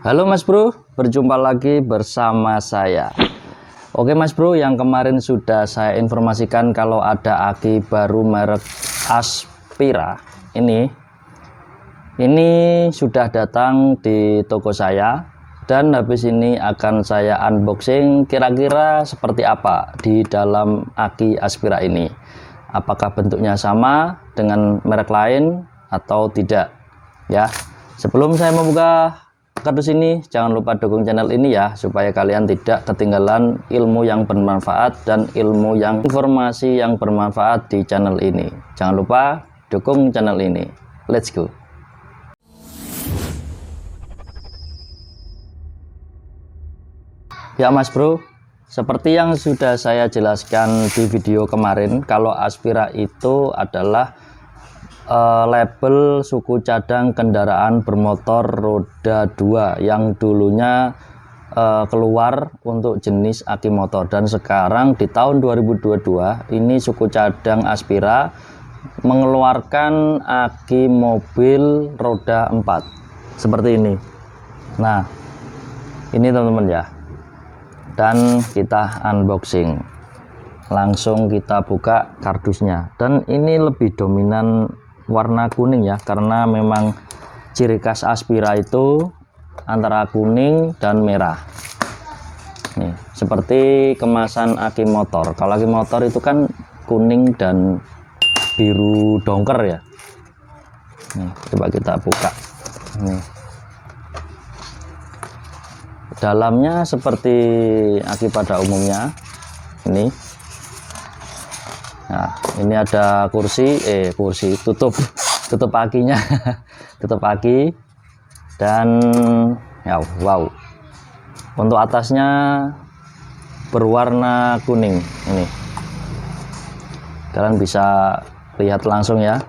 Halo Mas Bro, berjumpa lagi bersama saya. Oke Mas Bro, yang kemarin sudah saya informasikan kalau ada aki baru merek Aspira. Ini sudah datang di toko saya, dan habis ini akan saya unboxing kira-kira seperti apa di dalam aki Aspira ini. Apakah bentuknya sama dengan merek lain atau tidak ya. Sebelum saya membuka kardus ini, jangan lupa dukung channel ini ya, supaya kalian tidak ketinggalan ilmu yang bermanfaat dan informasi yang bermanfaat di channel ini. Jangan lupa dukung channel ini. Let's go. Ya Mas Bro, seperti yang sudah saya jelaskan di video kemarin, kalau Aspira itu adalah label suku cadang kendaraan bermotor roda 2 yang dulunya keluar untuk jenis aki motor, dan sekarang di tahun 2022 ini suku cadang Aspira mengeluarkan aki mobil roda 4 seperti ini. Nah, ini teman-teman ya, dan kita unboxing, langsung kita buka kardusnya. Dan ini lebih dominan warna kuning ya, karena memang ciri khas Aspira itu antara kuning dan merah. Nih, seperti kemasan aki motor. Kalau aki motor itu kan kuning dan biru dongker ya. Nih, coba kita buka. Nih, dalamnya seperti aki pada umumnya. Nah, ini ada kursi tutup akinya tutup aki, dan ya wow, untuk atasnya berwarna kuning. Ini kalian bisa lihat langsung ya.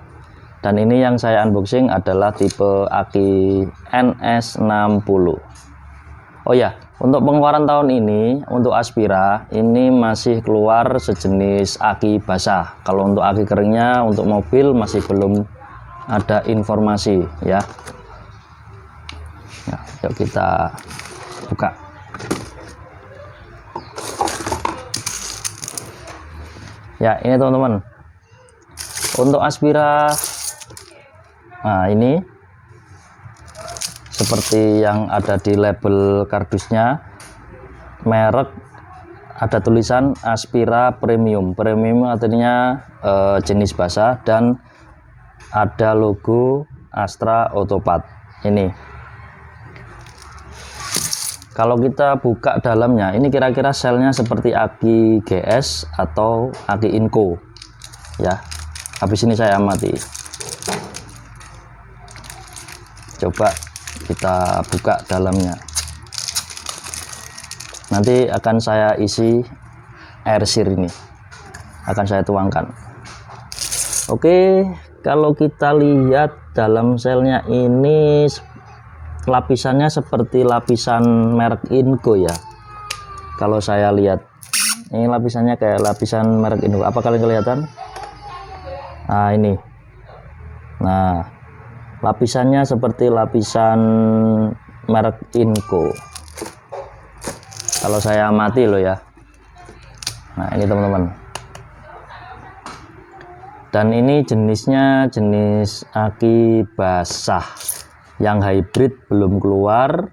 Dan ini yang saya unboxing adalah tipe aki NS60. Oh ya, untuk pengeluaran tahun ini untuk Aspira ini masih keluar sejenis aki basah. Kalau untuk aki keringnya untuk mobil masih belum ada informasi ya. Ya, yuk kita buka. Ya, ini teman-teman. Untuk Aspira, nah ini seperti yang ada di label kardusnya, merek ada tulisan Aspira Premium. Premium artinya jenis basah, dan ada logo Astra Autopat. Ini kalau kita buka dalamnya, ini kira-kira selnya seperti aki GS atau aki Inco ya. Habis ini saya amati, coba kita buka dalamnya. Nanti akan saya isi air sir, ini akan saya tuangkan. Oke, kalau kita lihat dalam selnya ini, lapisannya seperti lapisan merek Inco ya. Kalau saya lihat ini lapisannya kayak lapisan merek Inco. Apa kalian kelihatan? Nah, ini. Nah, lapisannya seperti lapisan merek Inco, kalau saya amati loh ya. Nah, ini teman-teman, dan ini jenisnya jenis aki basah, yang hybrid belum keluar,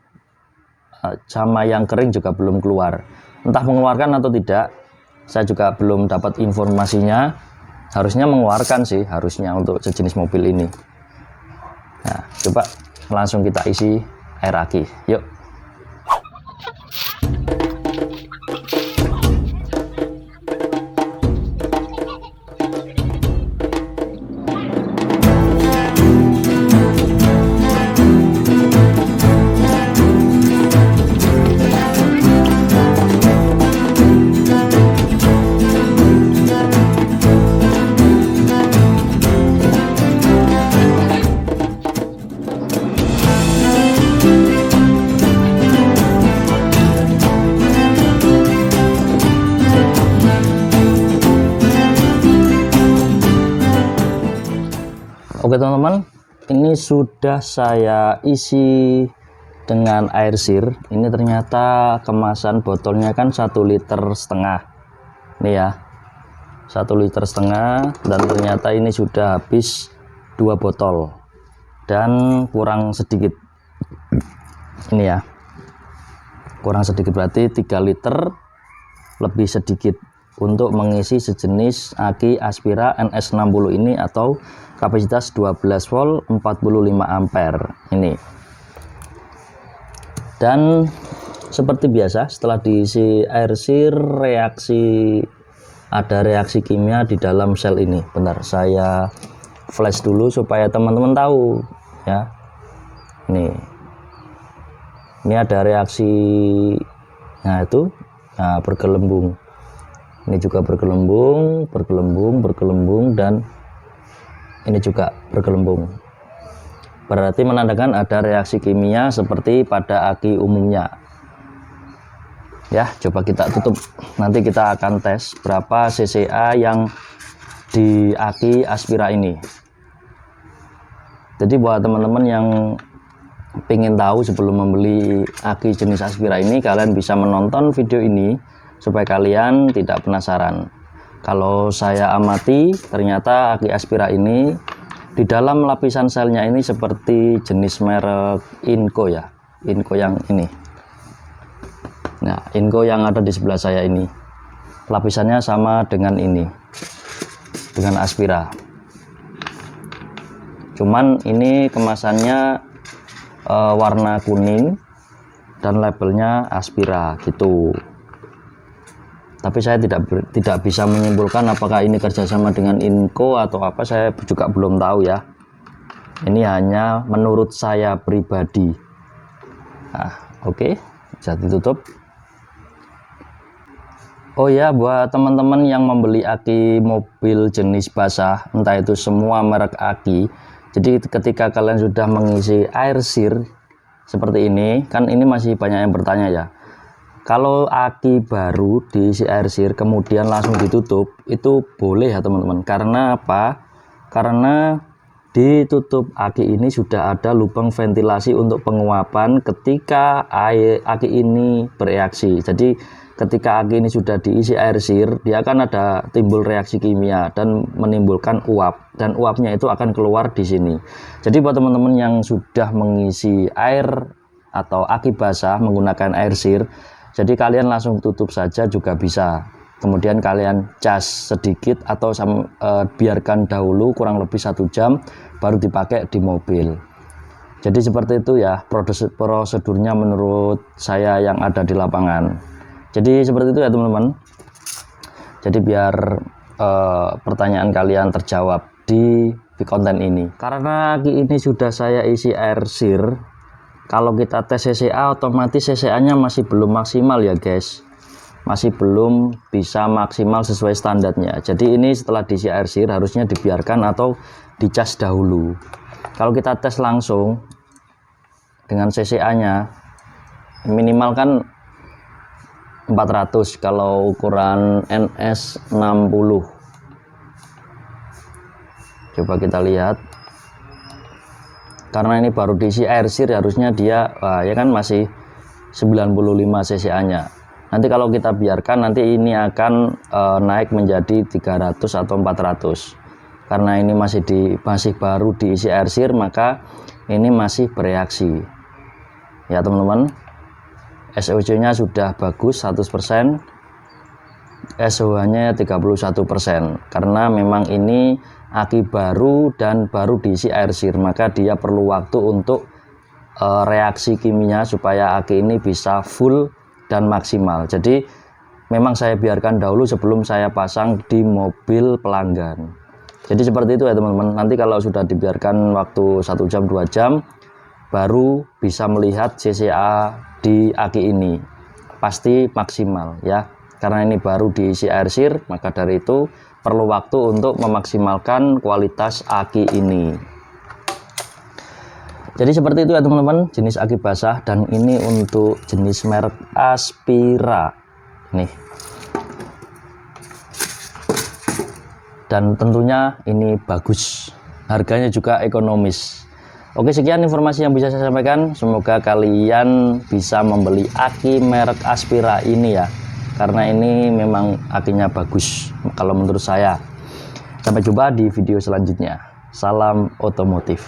sama yang kering juga belum keluar. Entah mengeluarkan atau tidak, saya juga belum dapat informasinya. Harusnya mengeluarkan sih, harusnya untuk sejenis mobil ini. Nah, coba langsung kita isi air aki, yuk. Oke teman-teman, ini sudah saya isi dengan air sir. Ini ternyata kemasan botolnya kan 1,5 liter nih ya, 1,5 liter dan ternyata ini sudah habis 2 botol dan kurang sedikit ini ya, kurang sedikit, berarti 3 liter lebih sedikit untuk mengisi sejenis aki Aspira NS60 ini atau kapasitas 12 volt 45 ampere ini. Dan seperti biasa setelah diisi air sir ada reaksi kimia di dalam sel ini. Bentar, saya flash dulu supaya teman-teman tahu ya. Ini ada reaksi, nah itu, nah bergelembung. Ini juga bergelembung, dan ini juga bergelembung. Berarti menandakan ada reaksi kimia seperti pada aki umumnya. Ya, coba kita tutup. Nanti kita akan tes berapa CCA yang di aki Aspira ini. Jadi buat teman-teman yang ingin tahu sebelum membeli aki jenis Aspira ini, kalian bisa menonton video ini supaya kalian tidak penasaran. Kalau saya amati, ternyata aki Aspira ini di dalam lapisan selnya ini seperti jenis merek Inco ya, Inco yang ini. Nah, Inco yang ada di sebelah saya ini lapisannya sama dengan ini, dengan Aspira. Cuman ini kemasannya warna kuning dan labelnya Aspira gitu. Tapi saya tidak bisa menyimpulkan apakah ini kerjasama dengan Inco atau apa, saya juga belum tahu ya. Ini hanya menurut saya pribadi. Nah, oke, bisa ditutup. Oh ya, buat teman-teman yang membeli aki mobil jenis basah, entah itu semua merek aki, jadi ketika kalian sudah mengisi air sir seperti ini, kan ini masih banyak yang bertanya ya. Kalau aki baru diisi air sir kemudian langsung ditutup, itu boleh ya teman-teman. Karena apa? Karena di tutup aki ini sudah ada lubang ventilasi untuk penguapan ketika aki ini bereaksi. Jadi ketika aki ini sudah diisi air sir, dia akan ada timbul reaksi kimia dan menimbulkan uap, dan uapnya itu akan keluar di sini. Jadi buat teman-teman yang sudah mengisi air atau aki basah menggunakan air sir, jadi kalian langsung tutup saja juga bisa. Kemudian kalian cas sedikit atau biarkan dahulu kurang lebih 1 jam baru dipakai di mobil. Jadi seperti itu ya prosedurnya menurut saya yang ada di lapangan. Jadi seperti itu ya teman-teman. Jadi biar pertanyaan kalian terjawab di konten ini. Karena ini sudah saya isi air sir, kalau kita tes CCA otomatis CCA-nya masih belum maksimal ya guys. Masih belum bisa maksimal sesuai standarnya. Jadi ini setelah diisi air sir harusnya dibiarkan atau dicas dahulu. Kalau kita tes langsung dengan CCA-nya minimal kan 400 kalau ukuran NS60. Coba kita lihat. Karena ini baru diisi air sir harusnya dia ya kan masih 95 CCA-nya. Nanti kalau kita biarkan nanti ini akan naik menjadi 300 atau 400. Karena ini masih baru diisi air sir, maka ini masih bereaksi. Ya teman-teman. SOC-nya sudah bagus 100%. SOH-nya 31%. Karena memang ini aki baru dan baru diisi air sir, maka dia perlu waktu untuk reaksi kimia supaya aki ini bisa full dan maksimal. Jadi memang saya biarkan dahulu sebelum saya pasang di mobil pelanggan. Jadi seperti itu ya teman-teman. Nanti kalau sudah dibiarkan waktu 1 jam 2 jam baru bisa melihat CCA di aki ini pasti maksimal ya. Karena ini baru diisi air sir, maka dari itu perlu waktu untuk memaksimalkan kualitas aki ini. Jadi seperti itu ya teman-teman, jenis aki basah, dan ini untuk jenis merek Aspira nih. Dan tentunya ini bagus, harganya juga ekonomis. Oke, sekian informasi yang bisa saya sampaikan. Semoga kalian bisa membeli aki merek Aspira ini ya, karena ini memang akinya bagus kalau menurut saya. Sampai jumpa di video selanjutnya. Salam otomotif.